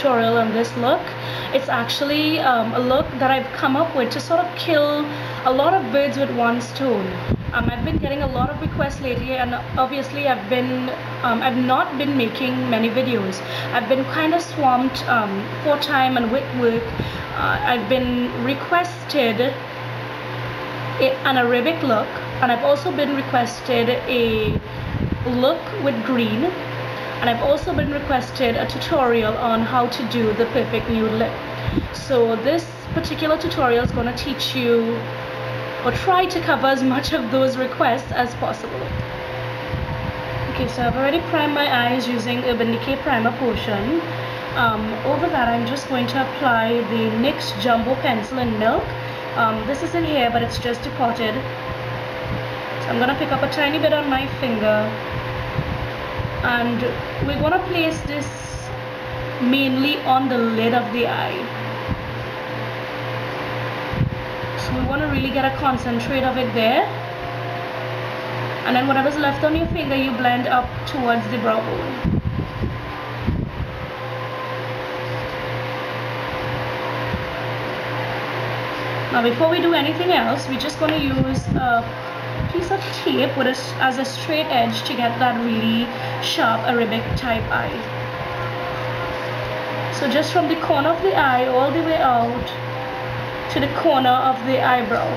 tutorial on this look. It's actually a look that I've come up with to sort of kill a lot of birds with one stone. I've been getting a lot of requests lately, and obviously I've not been making many videos. I've been kind of swamped for time and with work. I've been requested an Arabic look, and I've also been requested a look with green, and I've also been requested a tutorial on how to do the perfect nude lip. So this particular tutorial is going to teach you, or try to cover as much of those requests as possible. Okay, so I've already primed my eyes using Urban Decay Primer Potion. Over that, I'm just going to apply the NYX Jumbo Pencil in Milk. This is in here, but it's just depotted. So I'm going to pick up a tiny bit on my finger, and we're going to place this mainly on the lid of the eye. So we want to really get a concentrate of it there, and then whatever's left on your finger you blend up towards the brow bone. Now before we do anything else, we're just going to use a piece of tape with as a straight edge to get that really sharp Arabic type eye. So just from the corner of the eye all the way out to the corner of the eyebrow.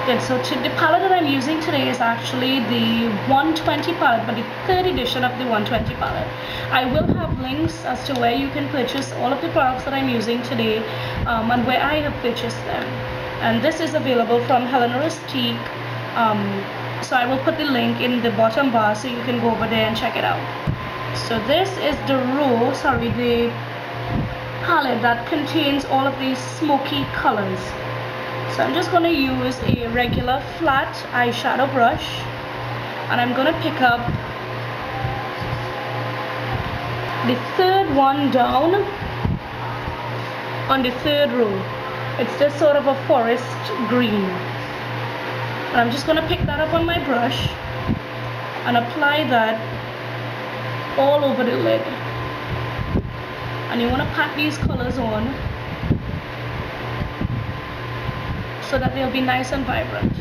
Good, so the palette that I'm using today is actually the 120 palette, but the third edition of the 120 palette. I will have links as to where you can purchase all of the products that I'm using today, and where I have purchased them. And this is available from Helena Rustique. So I will put the link in the bottom bar so you can go over there and check it out. So this is the the palette that contains all of these smoky colors. So I'm just going to use a regular flat eyeshadow brush, and I'm going to pick up the third one down on the third row. It's just sort of a forest green. And I'm just going to pick that up on my brush and apply that all over the lid. And you want to pat these colors on so that they'll be nice and vibrant.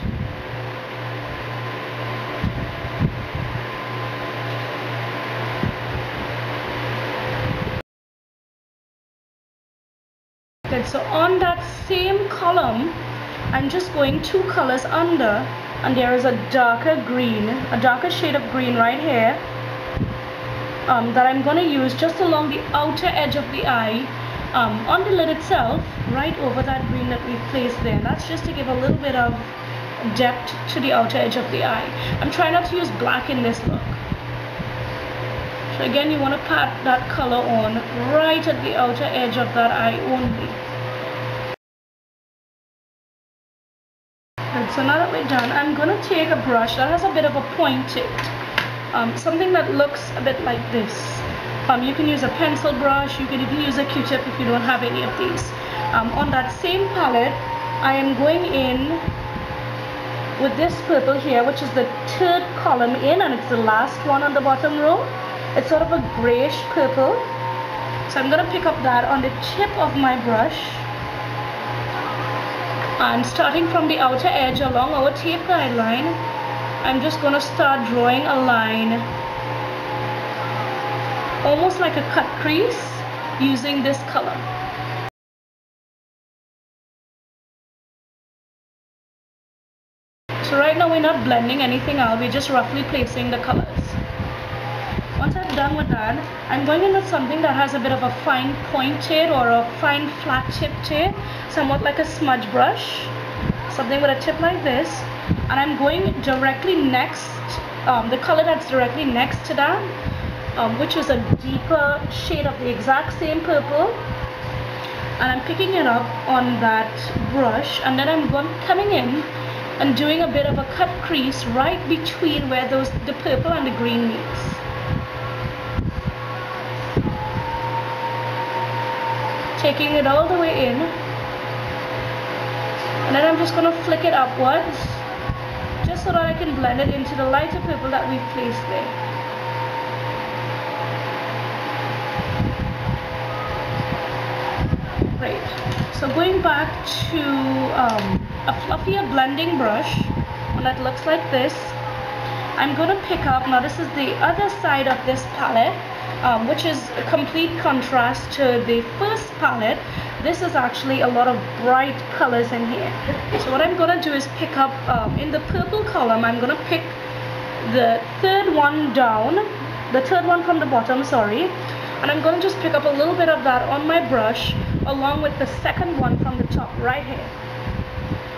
Good, so on that same column, I'm just going 2 colors under, and there is a darker green, a darker shade of green right here, that I'm going to use just along the outer edge of the eye, on the lid itself, right over that green that we've placed there. And that's just to give a little bit of depth to the outer edge of the eye. I'm trying not to use black in this look. So again, you want to pat that color on right at the outer edge of that eye only. And so now that we're done, I'm going to take a brush that has a bit of a point to it. Something that looks a bit like this. You can use a pencil brush, you can even use a Q-tip if you don't have any of these. On that same palette, I am going in with this purple here, which is the third column in, and it's the last one on the bottom row. It's sort of a grayish purple. So I'm going to pick up that on the tip of my brush. And starting from the outer edge along our tape guideline, I'm just going to start drawing a line, almost like a cut crease, using this color. So right now we're not blending anything out, we're just roughly placing the colors. Once I'm done with that, I'm going in with something that has a bit of a fine point to it, or a fine flat tip to it, somewhat like a smudge brush, something with a tip like this, and I'm going directly next, the color that's directly next to that, which is a deeper shade of the exact same purple, and I'm picking it up on that brush, and then I'm coming in and doing a bit of a cut crease right between where the purple and the green meets. Taking it all the way in, and then I'm just going to flick it upwards, just so that I can blend it into the lighter purple that we've placed there. Great. So going back to a fluffier blending brush, one that looks like this, I'm going to pick up, now this is the other side of this palette, which is a complete contrast to the first palette. This is actually a lot of bright colors in here. So what I'm going to do is pick up, in the purple column, I'm going to pick the third one down, the third one from the bottom, sorry, and I'm going to just pick up a little bit of that on my brush, along with the second one from the top right here.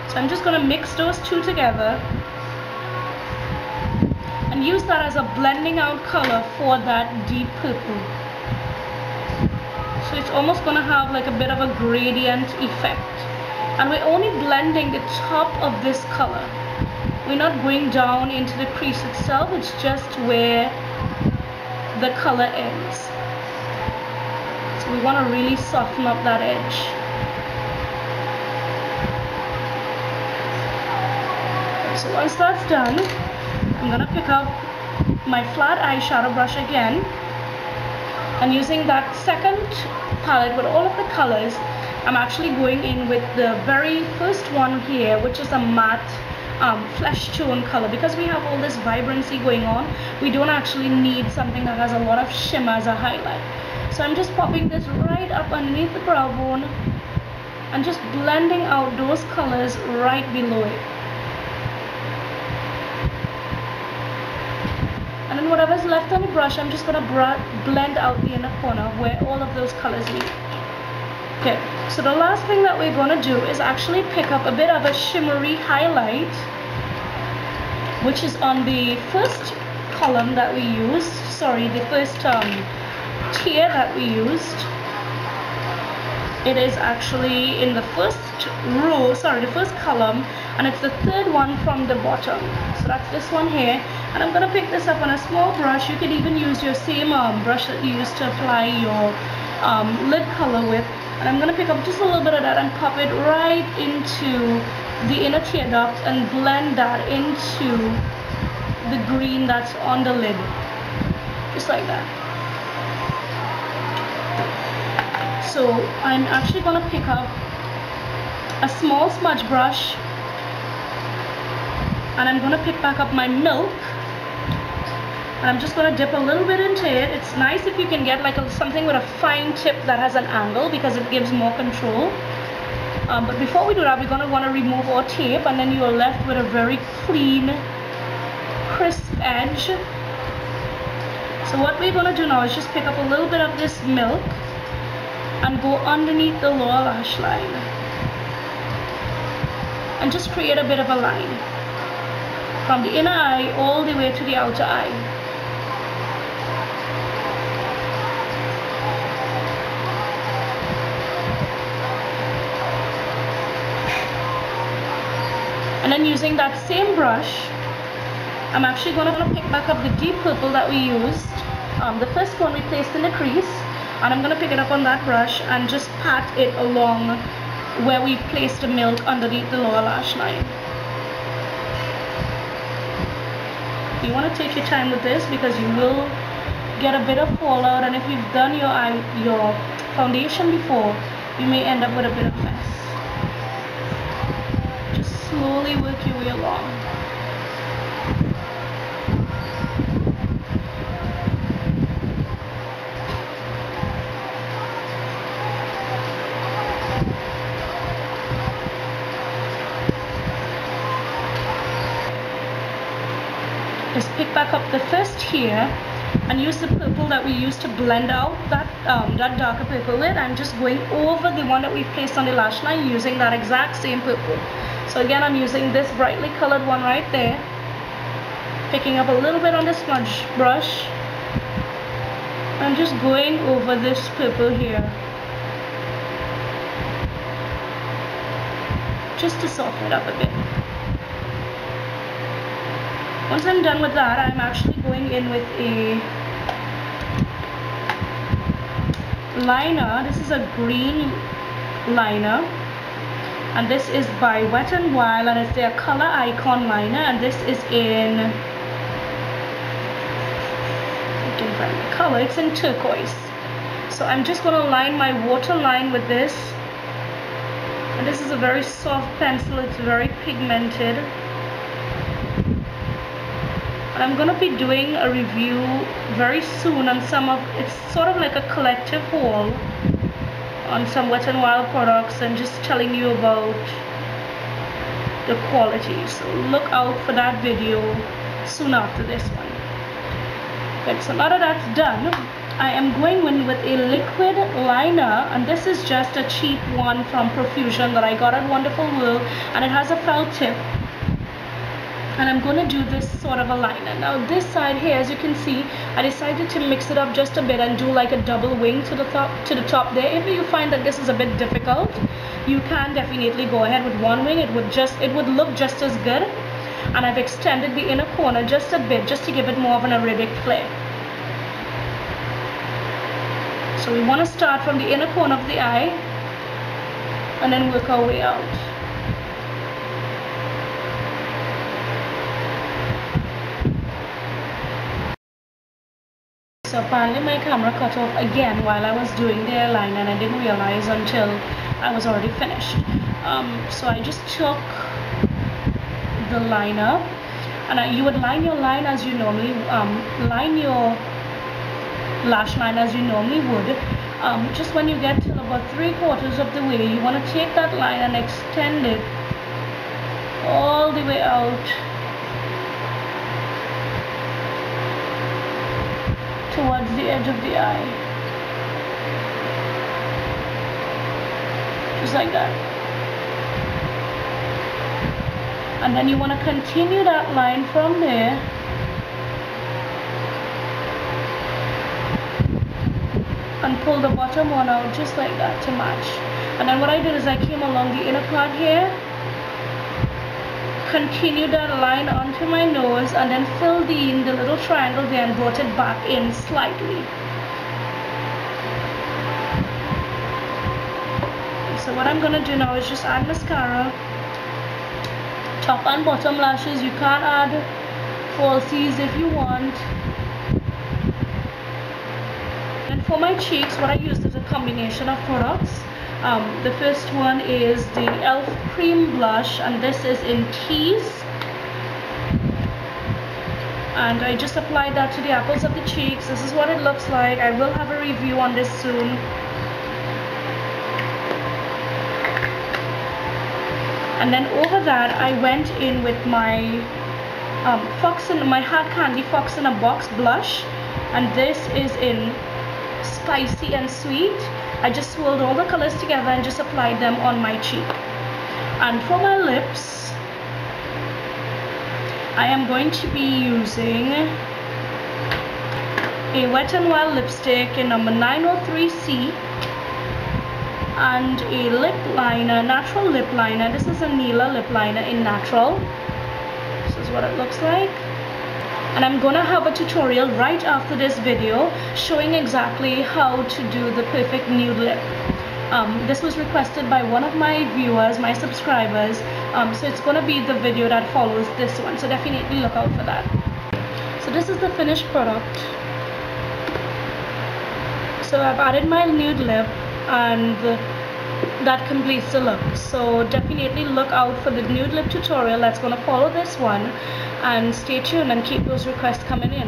So I'm just going to mix those two together and use that as a blending out color for that deep purple. So it's almost going to have like a bit of a gradient effect. And we're only blending the top of this color. We're not going down into the crease itself, it's just where the color ends. So we want to really soften up that edge. So once that's done, I'm going to pick up my flat eyeshadow brush again, and using that second palette with all of the colors, I'm actually going in with the very first one here, which is a matte flesh tone color. Because we have all this vibrancy going on, we don't actually need something that has a lot of shimmer as a highlight. So I'm just popping this right up underneath the brow bone and just blending out those colors right below it. And then whatever's left on the brush, I'm just going to blend out the inner corner where all of those colors meet. Okay, so the last thing that we're going to do is actually pick up a bit of a shimmery highlight, which is on the first column that we used, sorry, the first tier that we used. It is actually in the first row, sorry, the first column, and it's the third one from the bottom. So that's this one here, and I'm going to pick this up on a small brush. You could even use your same brush that you used to apply your lid color with, and I'm going to pick up just a little bit of that and pop it right into the inner tear duct and blend that into the green that's on the lid, just like that. So I'm actually going to pick up a small smudge brush, and I'm going to pick back up my milk, and I'm just going to dip a little bit into it. It's nice if you can get like something with a fine tip that has an angle, because it gives more control. But before we do that, we're going to want to remove our tape, and then you are left with a very clean, crisp edge. So what we're going to do now is just pick up a little bit of this milk and go underneath the lower lash line and just create a bit of a line from the inner eye all the way to the outer eye. And then using that same brush, I'm actually going to pick back up the deep purple that we used, the first one we placed in the crease, and I'm going to pick it up on that brush and just pat it along where we placed the milk underneath the lower lash line. You want to take your time with this, because you will get a bit of fallout, and if you've done your foundation before, you may end up with a bit of mess. Just slowly work your way along. Just pick back up the first here and use the purple that we used to blend out that darker purple lid. I'm just going over the one that we placed on the lash line using that exact same purple. So again, I'm using this brightly colored one right there, picking up a little bit on the smudge brush. I'm just going over this purple here, just to soften it up a bit. Once I'm done with that, I'm actually going in with a liner. This is a green liner, and this is by Wet n Wild, and it's their color icon liner, and this is in, you can find the color, it's in turquoise. So I'm just going to line my waterline with this, and this is a very soft pencil, it's very pigmented. And I'm going to be doing a review very soon on some of, it's sort of like a collective haul on some Wet n Wild products, and just telling you about the quality. So look out for that video soon after this one. But so now that that's done, I am going in with a liquid liner, and this is just a cheap one from Profusion that I got at Wonderful World, and it has a felt tip. And I'm going to do this sort of a liner. Now this side here, as you can see, I decided to mix it up just a bit and do like a double wing to the top there. If you find that this is a bit difficult, you can definitely go ahead with one wing. It would look just as good. And I've extended the inner corner just a bit, just to give it more of an Arabic flair. So we want to start from the inner corner of the eye and then work our way out. So apparently my camera cut off again while I was doing the eyeliner, and I didn't realize until I was already finished. So I just took the liner, and you would line your line as you normally line your lash line as you normally would. Just when you get to about 3/4 of the way, you want to take that line and extend it all the way out towards the edge of the eye, just like that. And then you want to continue that line from there and pull the bottom one out just like that to match. And then what I did is I came along the inner part here, continued that line onto my nose, and then filled in the little triangle there and brought it back in slightly. So what I'm going to do now is just add mascara, top and bottom lashes. You can add falsies if you want. And for my cheeks, what I used is a combination of products. The first one is the e.l.f. Cream Blush, and this is in Teal. And I just applied that to the apples of the cheeks. This is what it looks like. I will have a review on this soon. And then over that, I went in with my my Hard Candy Fox in a Box blush, and this is in Spicy and Sweet. I just swirled all the colors together and just applied them on my cheek. And for my lips, I am going to be using a Wet n Wild lipstick in number 903C and a lip liner, natural lip liner. This is a Nila lip liner in natural. This is what it looks like. And I'm gonna have a tutorial right after this video showing exactly how to do the perfect nude lip. This was requested by one of my viewers, my subscribers, so it's gonna be the video that follows this one, so definitely look out for that. So this is the finished product. So I've added my nude lip, and that completes the look. So definitely look out for the nude lip tutorial that's going to follow this one, and stay tuned and keep those requests coming in.